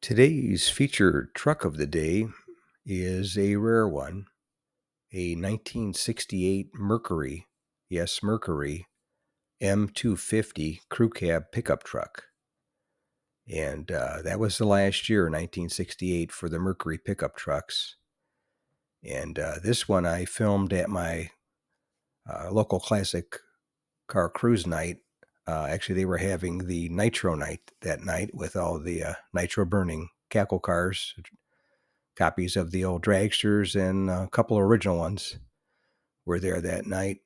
Today's featured truck of the day is a rare one, a 1968 Mercury, yes, Mercury, M-250 crew cab pickup truck. And that was the last year, 1968, for the Mercury pickup trucks. And this one I filmed at my local classic car cruise night. Actually, they were having the nitro night that night with all the nitro burning cackle cars, copies of the old dragsters, and a couple of original ones were there that night.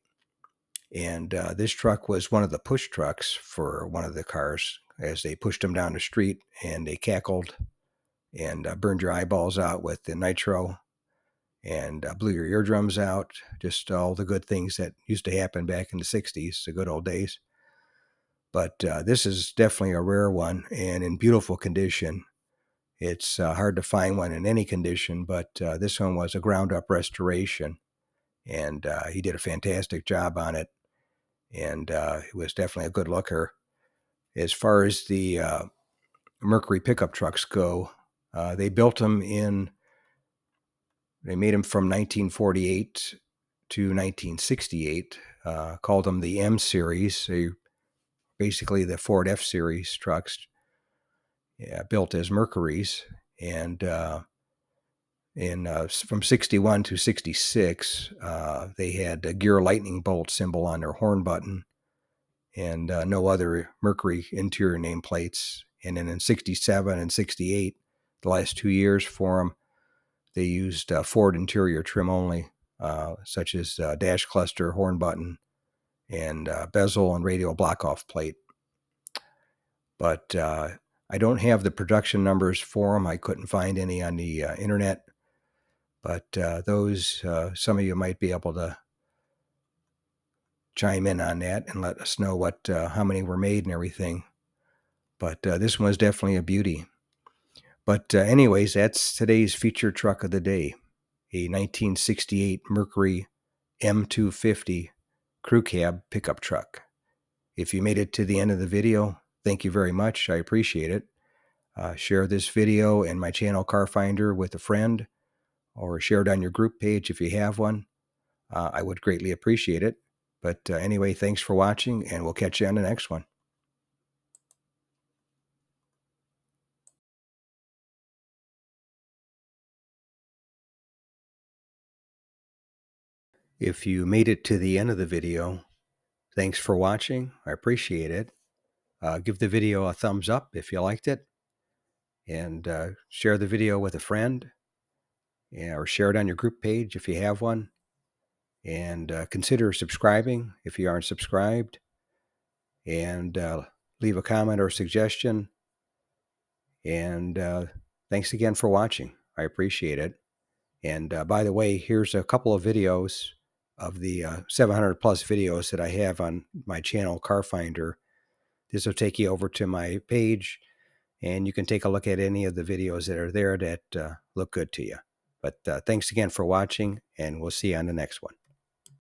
And this truck was one of the push trucks for one of the cars as they pushed them down the street, and they cackled and burned your eyeballs out with the nitro and blew your eardrums out. Just all the good things that used to happen back in the 60s, the good old days. But this is definitely a rare one and in beautiful condition. It's hard to find one in any condition, but this one was a ground-up restoration, and he did a fantastic job on it, and it was definitely a good looker. As far as the Mercury pickup trucks go, they made them from 1948 to 1968, called them the M series. They basically the Ford F series trucks, built as Mercuries, and from 61 to 66, they had a gear lightning bolt symbol on their horn button and no other Mercury interior nameplates. And then in 67 and 68, the last 2 years for them, they used Ford interior trim only, such as dash cluster, horn button, and bezel and radial block-off plate. But I don't have the production numbers for them. I couldn't find any on the internet. But those, some of you might be able to chime in on that and let us know how many were made and everything. But this one was definitely a beauty. But anyways, that's today's featured truck of the day, a 1968 Mercury M250 crew cab pickup truck. If you made it to the end of the video, thank you very much. I appreciate it. Share this video and my channel Car Finder with a friend, or share it on your group page if you have one. I would greatly appreciate it. But anyway, thanks for watching, and we'll catch you on the next one. If you made it to the end of the video, thanks for watching. I appreciate it. Give the video a thumbs up if you liked it, and share the video with a friend, or share it on your group page if you have one. And consider subscribing if you aren't subscribed, and leave a comment or suggestion. And thanks again for watching. I appreciate it. And by the way, here's a couple of videos of the 700 plus videos that I have on my channel, Car Finder. This will take you over to my page, and you can take a look at any of the videos that are there that look good to you. But thanks again for watching, and we'll see you on the next one.